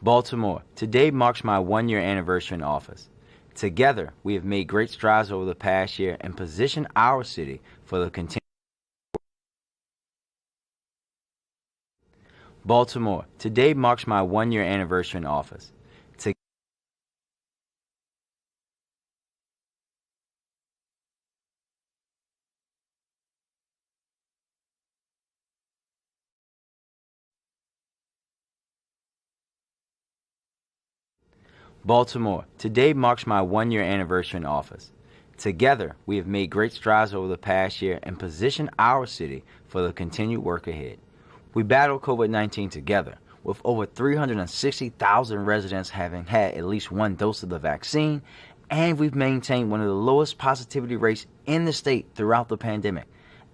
Baltimore, today marks my one-year anniversary in office. Together, we have made great strides over the past year and positioned our city for the continued. Baltimore, today marks my one-year anniversary in office. Baltimore, today marks my one-year anniversary in office. Together, we have made great strides over the past year and positioned our city for the continued work ahead. We battled COVID-19 together, with over 360,000 residents having had at least one dose of the vaccine, and we've maintained one of the lowest positivity rates in the state throughout the pandemic.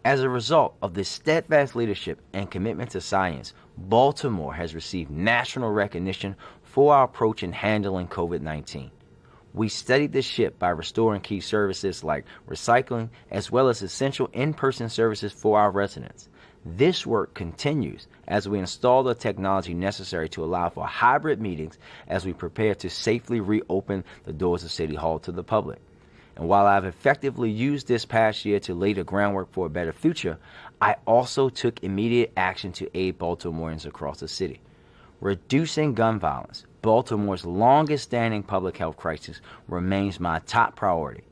As a result of this steadfast leadership and commitment to science, Baltimore has received national recognition for our approach in handling COVID-19. We steadied the ship by restoring key services like recycling, as well as essential in-person services for our residents. This work continues as we install the technology necessary to allow for hybrid meetings as we prepare to safely reopen the doors of City Hall to the public. And while I've effectively used this past year to lay the groundwork for a better future, I also took immediate action to aid Baltimoreans across the city. Reducing gun violence, Baltimore's longest-standing public health crisis, remains my top priority.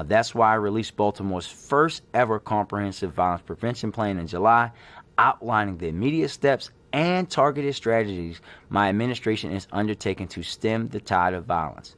That's why I released Baltimore's first ever comprehensive violence prevention plan in July, outlining the immediate steps and targeted strategies my administration is undertaking to stem the tide of violence.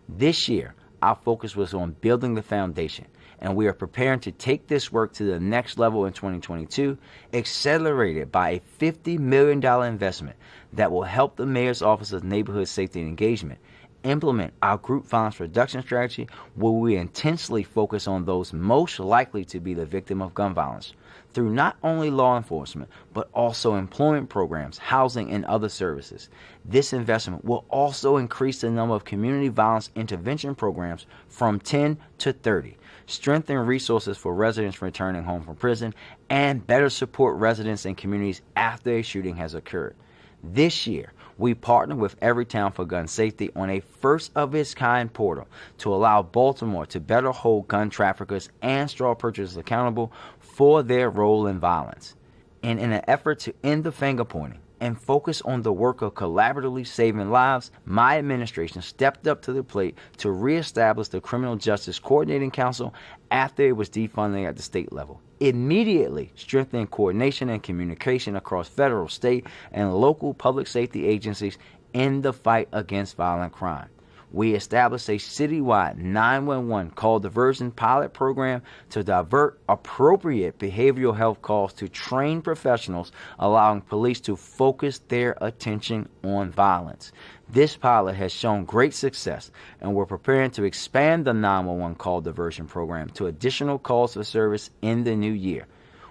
This year, our focus was on building the foundation, and we are preparing to take this work to the next level in 2022, accelerated by a $50 million investment that will help the Mayor's Office of Neighborhood Safety and Engagement implement our group violence reduction strategy, where we intensely focus on those most likely to be the victim of gun violence through not only law enforcement, but also employment programs, housing, and other services. This investment will also increase the number of community violence intervention programs from 10 to 30, strengthen resources for residents returning home from prison, and better support residents and communities after a shooting has occurred. This year, we partnered with Everytown for Gun Safety on a first-of-its-kind portal to allow Baltimore to better hold gun traffickers and straw purchasers accountable for their role in violence. And in an effort to end the finger-pointing and focus on the work of collaboratively saving lives, my administration stepped up to the plate to reestablish the Criminal Justice Coordinating Council after it was defunded at the state level, immediately strengthening coordination and communication across federal, state, and local public safety agencies in the fight against violent crime. We established a citywide 911 call diversion pilot program to divert appropriate behavioral health calls to trained professionals, allowing police to focus their attention on violence. This pilot has shown great success, and we're preparing to expand the 911 call diversion program to additional calls for service in the new year.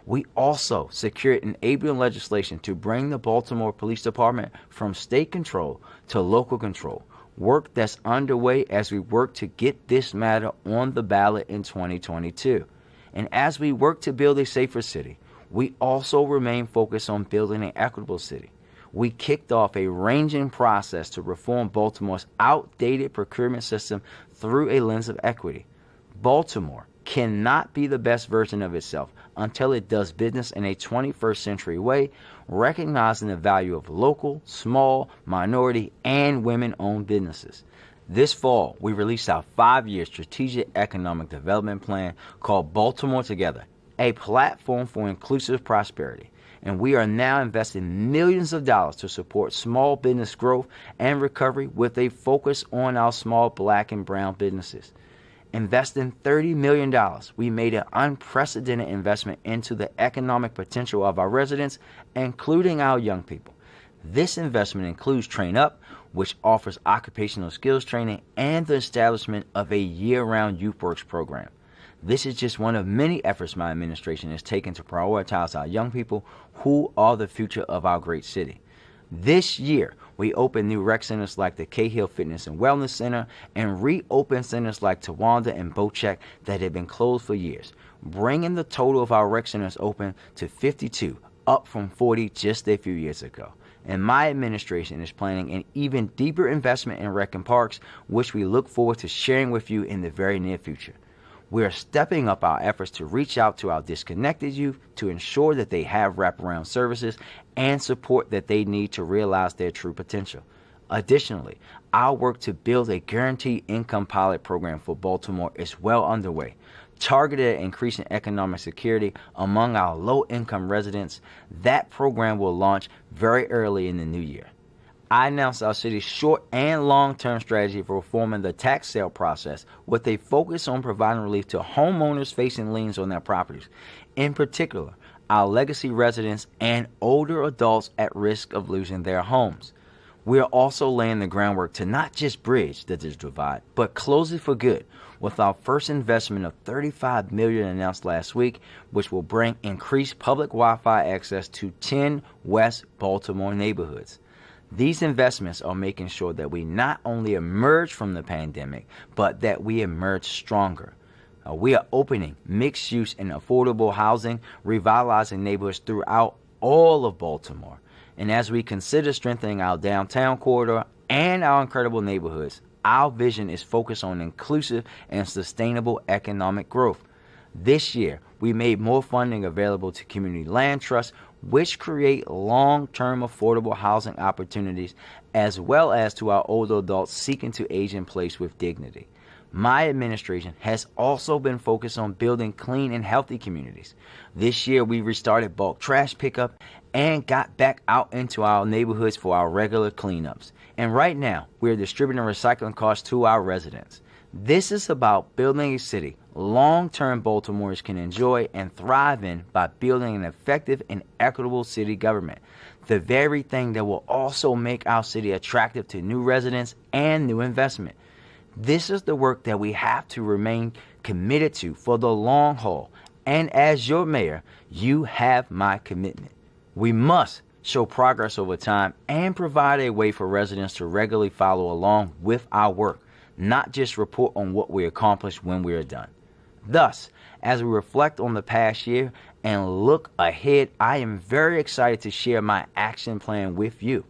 We also secured enabling legislation to bring the Baltimore Police Department from state control to local control, work that's underway as we work to get this matter on the ballot in 2022. And as we work to build a safer city, we also remain focused on building an equitable city. We kicked off a ranging process to reform Baltimore's outdated procurement system through a lens of equity. Baltimore cannot be the best version of itself until it does business in a 21st century way, recognizing the value of local, small, minority, and women-owned businesses. This fall, we released our 5-year strategic economic development plan called Baltimore Together, a platform for inclusive prosperity. And we are now investing millions of dollars to support small business growth and recovery with a focus on our small black and brown businesses. Investing $30 million, we made an unprecedented investment into the economic potential of our residents, including our young people. This investment includes Train Up, which offers occupational skills training, and the establishment of a year-round Youth Works program. This is just one of many efforts my administration has taken to prioritize our young people, who are the future of our great city. This year, we opened new rec centers like the Cahill Fitness and Wellness Center and reopened centers like Tawanda and Bochek that had been closed for years, bringing the total of our rec centers open to 52, up from 40 just a few years ago. and my administration is planning an even deeper investment in rec and parks, which we look forward to sharing with you in the very near future. We are stepping up our efforts to reach out to our disconnected youth to ensure that they have wraparound services and support that they need to realize their true potential. Additionally, our work to build a guaranteed income pilot program for Baltimore is well underway, targeted at increasing economic security among our low-income residents. That program will launch very early in the new year. I announced our city's short and long-term strategy for reforming the tax sale process with a focus on providing relief to homeowners facing liens on their properties, in particular, our legacy residents and older adults at risk of losing their homes. We are also laying the groundwork to not just bridge the digital divide, but close it for good with our first investment of $35 million announced last week, which will bring increased public Wi-Fi access to 10 West Baltimore neighborhoods. These investments are making sure that we not only emerge from the pandemic, but that we emerge stronger. We are opening mixed-use and affordable housing, revitalizing neighborhoods throughout all of Baltimore. And as we consider strengthening our downtown corridor and our incredible neighborhoods, our vision is focused on inclusive and sustainable economic growth. This year, we made more funding available to community land trusts, which create long-term affordable housing opportunities, as well as to our older adults seeking to age in place with dignity. My administration has also been focused on building clean and healthy communities. This year, we restarted bulk trash pickup and got back out into our neighborhoods for our regular cleanups. And right now, we're distributing recycling costs to our residents. This is about building a city long-term Baltimoreans can enjoy and thrive in by building an effective and equitable city government, the very thing that will also make our city attractive to new residents and new investment. This is the work that we have to remain committed to for the long haul, and as your mayor, you have my commitment. We must show progress over time and provide a way for residents to regularly follow along with our work, not just report on what we accomplished when we are done. Thus, as we reflect on the past year and look ahead, I am very excited to share my action plan with you.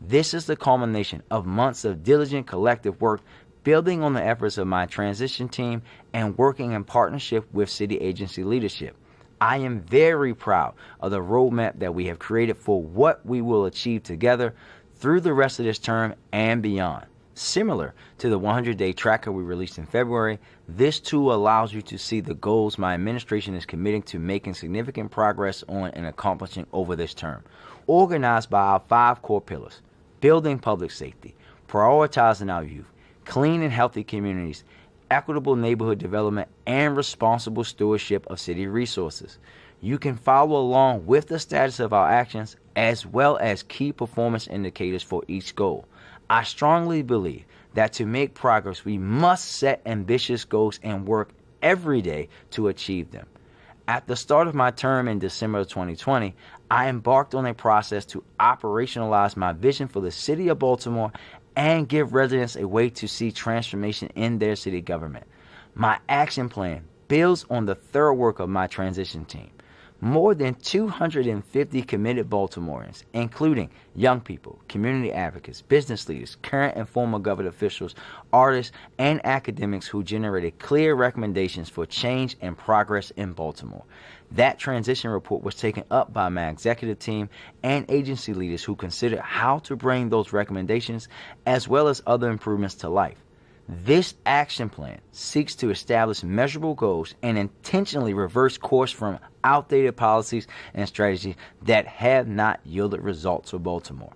This is the culmination of months of diligent collective work, building on the efforts of my transition team and working in partnership with city agency leadership. I am very proud of the roadmap that we have created for what we will achieve together through the rest of this term and beyond. Similar to the 100-day tracker we released in February, this tool allows you to see the goals my administration is committing to making significant progress on and accomplishing over this term, organized by our 5 core pillars: building public safety, prioritizing our youth, clean and healthy communities, equitable neighborhood development, and responsible stewardship of city resources. You can follow along with the status of our actions as well as key performance indicators for each goal. I strongly believe that to make progress, we must set ambitious goals and work every day to achieve them. At the start of my term in December of 2020, I embarked on a process to operationalize my vision for the city of Baltimore and give residents a way to see transformation in their city government. My action plan builds on the thorough work of my transition team. More than 250 committed Baltimoreans, including young people, community advocates, business leaders, current and former government officials, artists, and academics who generated clear recommendations for change and progress in Baltimore. That transition report was taken up by my executive team and agency leaders who considered how to bring those recommendations as well as other improvements to life. This action plan seeks to establish measurable goals and intentionally reverse course from outdated policies and strategies that have not yielded results for Baltimore.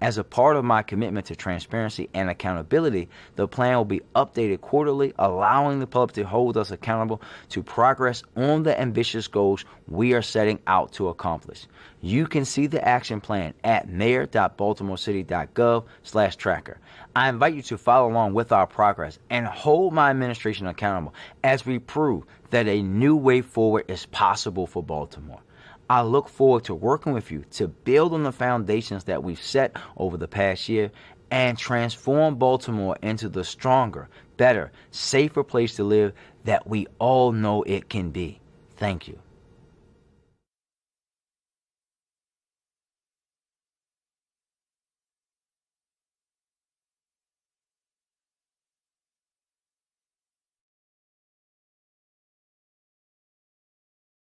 As a part of my commitment to transparency and accountability, the plan will be updated quarterly, allowing the public to hold us accountable to progress on the ambitious goals we are setting out to accomplish. You can see the action plan at mayor.baltimorecity.gov/tracker. I invite you to follow along with our progress and hold my administration accountable as we prove that a new way forward is possible for Baltimore. I look forward to working with you to build on the foundations that we've set over the past year and transform Baltimore into the stronger, better, safer place to live that we all know it can be. Thank you.